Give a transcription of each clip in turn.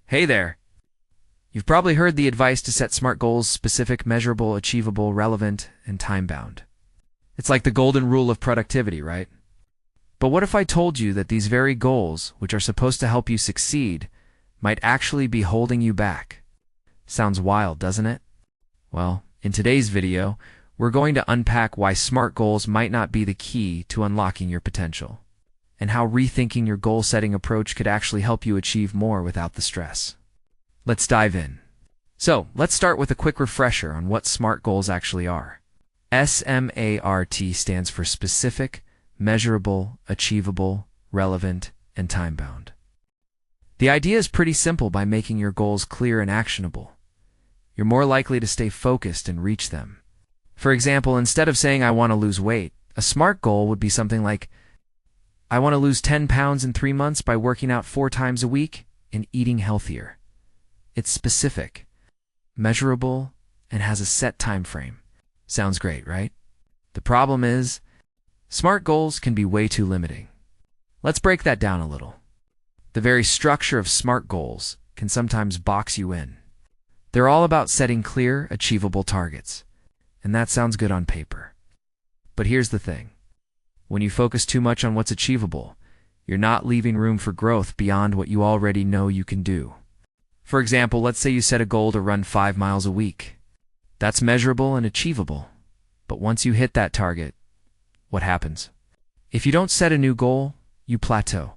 Hey there! You've probably heard the advice to set SMART goals: specific, measurable, achievable, relevant, and time-bound. It's like the golden rule of productivity, right? But what if I told you that these very goals, which are supposed to help you succeed, might actually be holding you back? Sounds wild, doesn't it? Well, in today's video, we're going to unpack why SMART goals might not be the key to unlocking your potential, and how rethinking your goal-setting approach could actually help you achieve more without the stress. Let's dive in. So, let's start with a quick refresher on what SMART goals actually are. SMART stands for specific, measurable, achievable, relevant, and time-bound. The idea is pretty simple. By making your goals clear and actionable, you're more likely to stay focused and reach them. For example, instead of saying, "I want to lose weight," a SMART goal would be something like, "I want to lose 10 pounds in 3 months by working out 4 times a week and eating healthier." It's specific, measurable, and has a set time frame. Sounds great, right? The problem is, SMART goals can be way too limiting. Let's break that down a little. The very structure of SMART goals can sometimes box you in. They're all about setting clear, achievable targets, and that sounds good on paper. But here's the thing. When you focus too much on what's achievable, you're not leaving room for growth beyond what you already know you can do. For example, let's say you set a goal to run 5 miles a week. That's measurable and achievable. But once you hit that target, what happens? If you don't set a new goal, you plateau.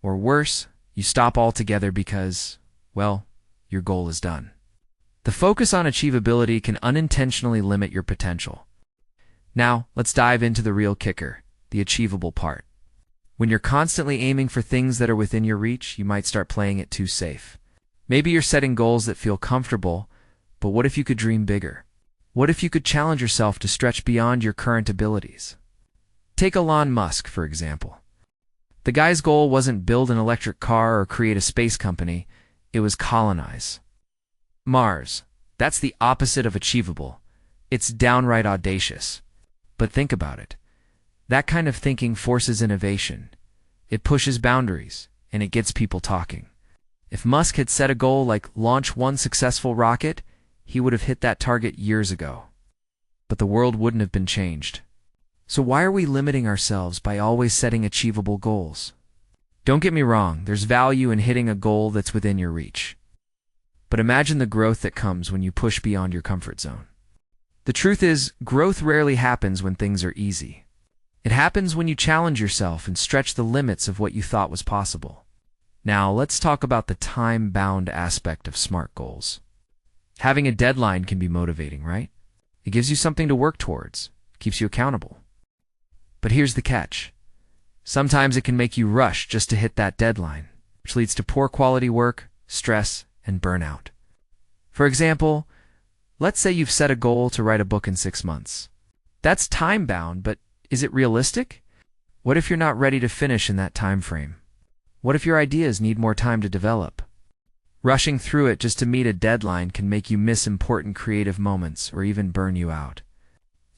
Or worse, you stop altogether because, well, your goal is done. The focus on achievability can unintentionally limit your potential. Now, let's dive into the real kicker, the achievable part. When you're constantly aiming for things that are within your reach, you might start playing it too safe. Maybe you're setting goals that feel comfortable, but what if you could dream bigger? What if you could challenge yourself to stretch beyond your current abilities? Take Elon Musk, for example. The guy's goal wasn't build an electric car or create a space company, it was colonize Mars. That's the opposite of achievable. It's downright audacious. But think about it. That kind of thinking forces innovation. It pushes boundaries, and it gets people talking. If Musk had set a goal like launch 1 successful rocket, he would have hit that target years ago. But the world wouldn't have been changed. So why are we limiting ourselves by always setting achievable goals? Don't get me wrong, there's value in hitting a goal that's within your reach. But imagine the growth that comes when you push beyond your comfort zone. The truth is, growth rarely happens when things are easy. It happens when you challenge yourself and stretch the limits of what you thought was possible. Now, let's talk about the time-bound aspect of SMART goals. Having a deadline can be motivating, right? It gives you something to work towards, keeps you accountable. But here's the catch. Sometimes it can make you rush just to hit that deadline, which leads to poor quality work, stress, and burnout. For example, let's say you've set a goal to write a book in 6 months. That's time-bound, but is it realistic? What if you're not ready to finish in that time frame? What if your ideas need more time to develop? Rushing through it just to meet a deadline can make you miss important creative moments or even burn you out.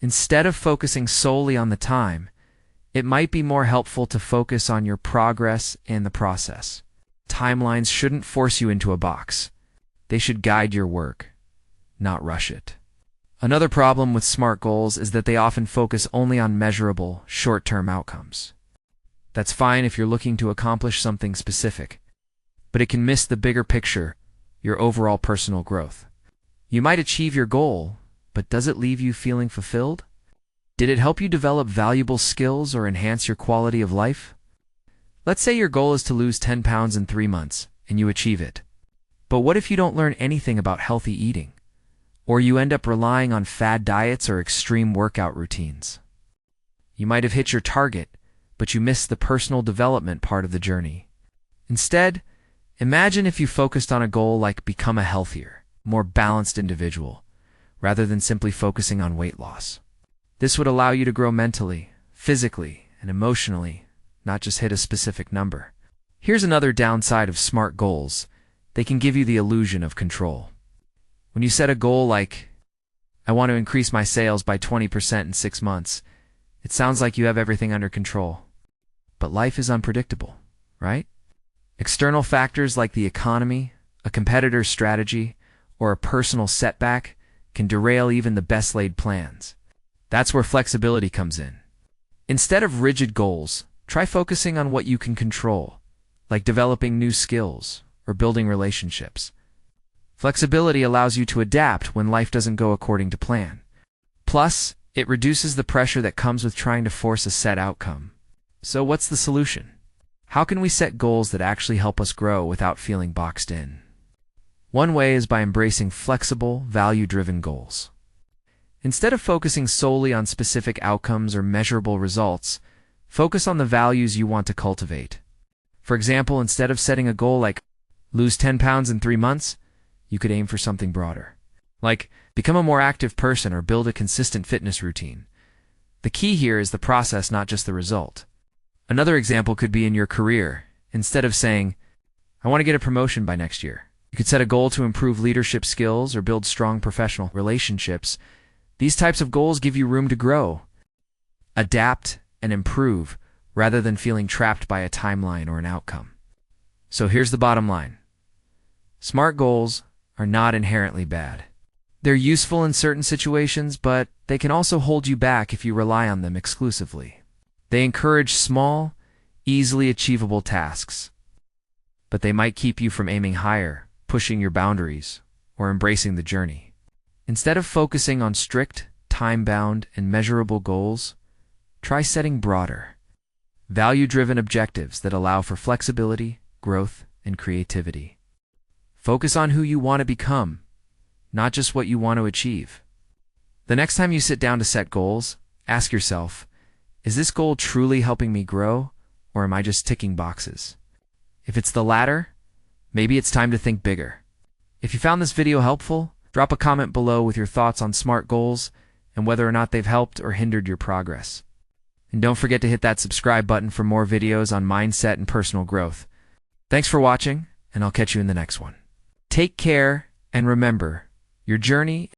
Instead of focusing solely on the time, it might be more helpful to focus on your progress and the process. Timelines shouldn't force you into a box. They should guide your work, not rush it. Another problem with SMART goals is that they often focus only on measurable, short-term outcomes. That's fine if you're looking to accomplish something specific, but it can miss the bigger picture, your overall personal growth. You might achieve your goal, but does it leave you feeling fulfilled? Did it help you develop valuable skills or enhance your quality of life? Let's say your goal is to lose 10 pounds in 3 months, and you achieve it. But what if you don't learn anything about healthy eating? Or you end up relying on fad diets or extreme workout routines? You might have hit your target, but you missed the personal development part of the journey. Instead, imagine if you focused on a goal like become a healthier, more balanced individual, rather than simply focusing on weight loss. This would allow you to grow mentally, physically, and emotionally, not just hit a specific number. Here's another downside of SMART goals. They can give you the illusion of control. When you set a goal like, "I want to increase my sales by 20% in 6 months," it sounds like you have everything under control. But life is unpredictable, right? External factors like the economy, A competitor's strategy or a personal setback can derail even the best laid plans. That's where flexibility comes in. Instead of rigid goals, try focusing on what you can control, like developing new skills or building relationships. Flexibility allows you to adapt when life doesn't go according to plan. Plus, it reduces the pressure that comes with trying to force a set outcome. So what's the solution? How can we set goals that actually help us grow without feeling boxed in? One way is by embracing flexible, value-driven goals. Instead of focusing solely on specific outcomes or measurable results, focus on the values you want to cultivate. For example, instead of setting a goal like lose 10 pounds in 3 months, you could aim for something broader, like become a more active person or build a consistent fitness routine. The key here is the process, not just the result. Another example could be in your career. Instead of saying, I want to get a promotion by next year, you could set a goal to improve leadership skills or build strong professional relationships. These types of goals give you room to grow, adapt, and improve, rather than feeling trapped by a timeline or an outcome. So here's the bottom line. SMART goals are not inherently bad. They're useful in certain situations, but they can also hold you back if you rely on them exclusively. They encourage small, easily achievable tasks, but they might keep you from aiming higher, pushing your boundaries, or embracing the journey. Instead of focusing on strict, time-bound, and measurable goals, try setting broader, value-driven objectives that allow for flexibility, growth, and creativity. Focus on who you want to become, not just what you want to achieve. The next time you sit down to set goals, ask yourself, is this goal truly helping me grow, or am I just ticking boxes? If it's the latter, maybe it's time to think bigger. If you found this video helpful, drop a comment below with your thoughts on SMART goals and whether or not they've helped or hindered your progress. And don't forget to hit that subscribe button for more videos on mindset and personal growth. Thanks for watching, and I'll catch you in the next one. Take care, and remember, your journey